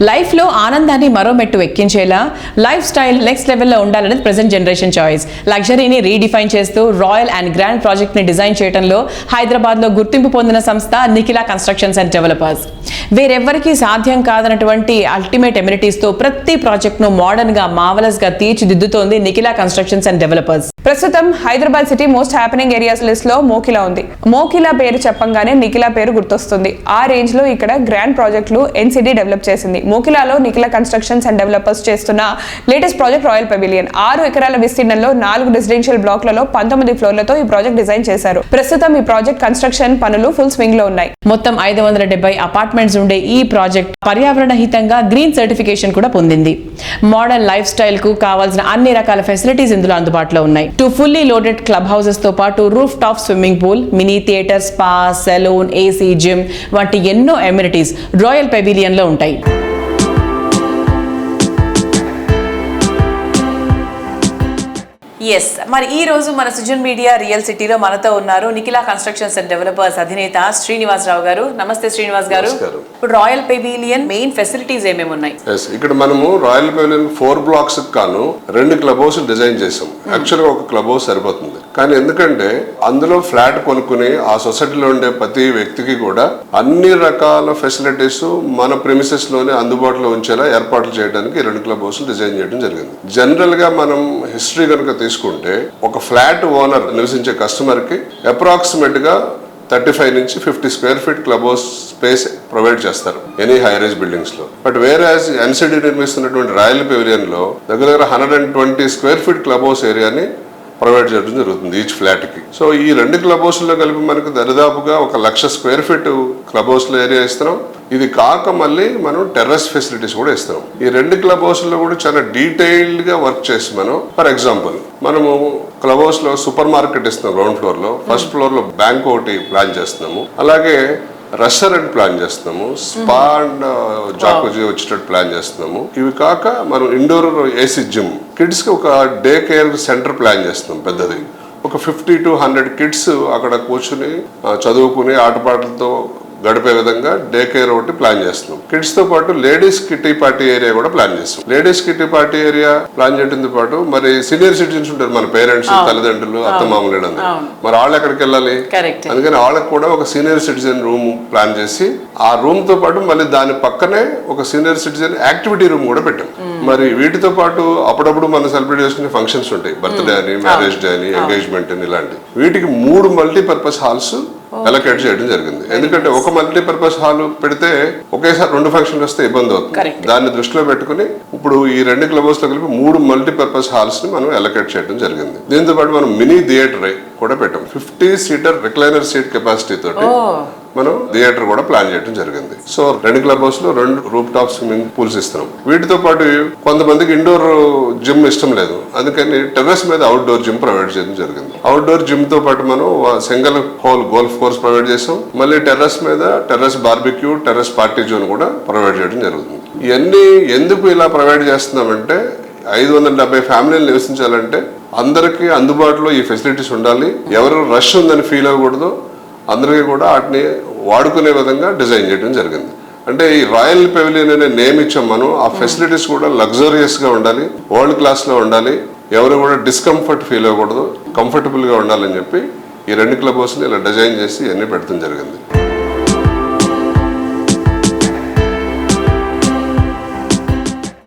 Life లో ఆనందాన్ని మరో మెట్టు ఎక్కించేలా లైఫ్ స్టైల్ నెక్స్ట్ లెవెల్లో ఉండాలనేది ప్రెసెంట్ జనరేషన్ చాయిస్. లగ్జరీని రీడిఫైన్ చేస్తూ రాయల్ అండ్ గ్రాండ్ ప్రాజెక్ట్ ని డిజైన్ చేయడంలో హైదరాబాద్ లో గుర్తింపు పొందిన సంస్థ నిఖిలా కన్స్ట్రక్షన్స్ అండ్ డెవలపర్స్. వేరెవ్వరికీ సాధ్యం కాదన్నటువంటి అల్టిమేట్ ఎమ్యూనిటీస్ తో ప్రతి ప్రాజెక్ట్ ను మోడర్న్ గా మార్వలస్ గా తీర్చిదిద్దుతోంది నిఖిలా కన్స్ట్రక్షన్స్ అండ్ డెవలపర్స్. ప్రస్తుతం Hyderabad city most happening areas list లో మోకిలా ఉంది. మోకిలా పేరు చెప్పంగానే నిఖిలా పేరు గుర్తొస్తుంది. ఆ రేంజ్ లో ఇక్కడ గ్రాండ్ ప్రాజెక్టులు ఎన్సిడి డెవలప్ చేసింది. మోకిలాలో నిఖిలా కన్స్ట్రక్షన్స్ అండ్ డెవలపర్స్ చేస్తున్న లేటెస్ట్ ప్రాజెక్ట్ రాయల్ పెవిలియన్. 6 ఎకరాల విస్తీర్ణంలో 4 రెసిడెన్షియల్ బ్లాక్లలో 19 ఫ్లోర్లతో ఈ ప్రాజెక్ట్ డిజైన్ చేశారు. ప్రస్తుతం ఈ ప్రాజెక్ట్ కన్స్ట్రక్షన్ పనులు ఫుల్ స్వింగ్ లో ఉన్నాయి. మొత్తం 570 అపార్ట్మెంట్స్ ఉండే ఈ ప్రాజెక్ట్ పర్యావరణ హితంగా గ్రీన్ సర్టిఫికేషన్ కూడా పొందింది. మోడర్న్ లైఫ్ స్టైల్ కు కావాల్సిన అన్ని రకాల ఫెసిలిటీస్ ఇందులో అందుబాటులో ఉన్నాయి. 2 ఫుల్లీ లోడెడ్ క్లబ్ హౌసెస్ తో పాటు roof top swimming pool, mini theatre, spa, salon, AC, gym వంటి ఎన్నో ఎమ్యూనిటీస్ రాయల్ పెవిలియన్ లో ఉంటాయి. ఎస్, మరి ఈ రోజు మన సుజన్ మీడియా రియల్ సిటీలో మనతో ఉన్నారు నిఖిలా కన్స్ట్రక్షన్స్ అండ్ డెవలపర్స్ అధినేత శ్రీనివాసరావు గారు. నమస్తే శ్రీనివాస్ గారు. ఇప్పుడు రాయల్ పెవిలియన్ మెయిన్ ఫెసిలిటీస్ ఏమేమి ఉన్నాయి? ఇక్కడ మనము రాయల్ పెవిలియన్ 4 బ్లాక్స్ కాను 2 క్లబ్ హౌస్ డిజైన్ చేసాం. యాక్చువల్ గా ఒక క్లబ్ హౌస్ సరిపోతుంది, కానీ ఎందుకంటే అందులో ఫ్లాట్ కొనుక్కుని ఆ సొసైటీలో ఉండే ప్రతి వ్యక్తికి కూడా అన్ని రకాల ఫెసిలిటీస్ మన ప్రెమిసెస్ లోనే అందుబాటులో ఉంచేలా ఏర్పాట్లు చేయడానికి 2 క్లబ్ హౌస్ డిజైన్ చేయడం జరిగింది. జనరల్ గా మనం హిస్టరీ కనుక తీసుకుంటే ఒక ఫ్లాట్ ఓనర్ నివసించే కస్టమర్ కి అప్రాక్సిమేట్ గా 35 నుంచి 50 square feet club house space provide చేస్తారు ఎనీ హై రైజ్ బిల్డింగ్స్ లో. But whereas NCD నిర్మిస్తున్నటువంటి royal pavilion లో దగ్గర 120 స్క్వేర్ ఫీట్ క్లబ్ హౌస్ ఏరియాని ప్రొవైడ్ చేయడం జరుగుతుంది ఈచ్ ఫ్లాట్ కి. సో ఈ 2 క్లబ్ హౌస్ లో కలిపి మనకు దరిదాపుగా 1,00,000 స్క్వేర్ ఫీట్ క్లబ్ హౌస్ లో ఏరియా ఇస్తున్నాం. ఇది కాక మళ్ళీ మనం టెర్రస్ ఫెసిలిటీస్ కూడా ఇస్తున్నాం. ఈ 2 క్లబ్ హౌస్ లో కూడా చాలా డీటెయిల్డ్ గా వర్క్ చేసి మనం ఫర్ ఎగ్జాంపుల్ మనము క్లబ్ హౌస్ లో సూపర్ మార్కెట్ ఇస్తున్నాం గ్రౌండ్ ఫ్లోర్ లో, ఫస్ట్ ఫ్లోర్ లో బ్యాంక్ ఒకటి ప్లాన్ చేస్తున్నాము, అలాగే రెస్టారెంట్ ప్లాన్ చేస్తున్నాము, స్పా అండ్ జాకుజీ వచ్చేటట్టు ప్లాన్ చేస్తున్నాము. ఇవి కాక మనం ఇండోర్ ఏసీ జిమ్, కిడ్స్ కి ఒక డే కేర్ సెంటర్ ప్లాన్ చేస్తున్నాం పెద్దది. ఒక 50 to 100 కిడ్స్ అక్కడ కూర్చుని చదువుకుని ఆటపాటలతో గడిపే విధంగా డే కేర్ ఒకటి ప్లాన్ చేస్తున్నాం. కిడ్స్ తో పాటు లేడీస్ కిటీ పార్టీ ఏరియా కూడా ప్లాన్ చేస్తాం. Ladies kitty party area plan చేయడంతో పాటు మరి సీనియర్ సిటిజన్స్ ఉంటారు, మన పేరెంట్స్, తల్లిదండ్రులు, అత్తమామలు, మరి వాళ్ళు ఎక్కడికి వెళ్ళాలి, అందుకని వాళ్ళకి కూడా ఒక సీనియర్ సిటిజన్ రూమ్ ప్లాన్ చేసి ఆ రూమ్ తో పాటు మళ్ళీ దాని పక్కనే ఒక సీనియర్ సిటిజన్ యాక్టివిటీ రూమ్ కూడా పెట్టాం. మరి వీటితో పాటు అప్పుడప్పుడు మనం సెలబ్రేట్ చేసుకునే ఫంక్షన్స్ ఉంటాయి, బర్త్డే అని, మ్యారేజ్ డే అని, ఎంగేజ్మెంట్ అని, ఇలాంటి వీటికి 3 మల్టీపర్పస్ హాల్స్ అలొకేట్ చేయడం జరిగింది. ఎందుకంటే ఒక మల్టీపర్పస్ హాల్ పెడితే ఒకేసారి 2 ఫంక్షన్లు వస్తే ఇబ్బంది అవుతుంది. దాన్ని దృష్టిలో పెట్టుకుని ఇప్పుడు ఈ 2 క్లబ్ హౌస్ లో కలిపి 3 మల్టీపర్పస్ హాల్స్ ని మనం అలొకేట్ చేయడం జరిగింది. దీంతో పాటు మనం మినీ థియేటర్ కూడా పెట్టాం. 50 సీటర్ రిక్లైనర్ సీట్ కెపాసిటీ తోటి మనం థియేటర్ కూడా ప్లాన్ చేయడం జరిగింది. సో 2 క్లబ్ హౌస్ లో 2 రూఫ్ టాప్ స్విమ్మింగ్ పూల్స్ ఇస్తున్నాం. వీటితో పాటు కొంతమందికి ఇండోర్ జిమ్ ఇష్టం లేదు, అందుకని టెర్రస్ మీద అవుట్డోర్ జిమ్ ప్రొవైడ్ చేయడం జరిగింది. అవుట్డోర్ జిమ్ తో పాటు మనం single whole golf course provide చేసాం. మళ్ళీ టెర్రస్ మీద terrace barbecue, terrace party zone కూడా ప్రొవైడ్ చేయడం జరుగుతుంది. ఇవన్నీ ఎందుకు ఇలా ప్రొవైడ్ చేస్తున్నామంటే 570 ఫ్యామిలీలు నివసించాలంటే అందరికీ అందుబాటులో ఈ ఫెసిలిటీస్ ఉండాలి. ఎవరు రష్ ఉందని ఫీల్ అవ్వకూడదు, అందరికీ కూడా వాటిని వాడుకునే విధంగా డిజైన్ చేయడం జరిగింది. అంటే ఈ రాయల్ పెవిలియన్ అనే నేమ్ ఇచ్చాం మనం. ఆ ఫెసిలిటీస్ కూడా లగ్జరియస్ గా ఉండాలి, వరల్డ్ క్లాస్ లో ఉండాలి, ఎవరు కూడా డిస్కంఫర్ట్ ఫీల్ అవ్వకూడదు, కంఫర్టబుల్ గా ఉండాలని చెప్పి ఈ 2 క్లబ్ హౌస్ ఇలా డిజైన్ చేసి ఇవన్నీ పెడతాం జరిగింది.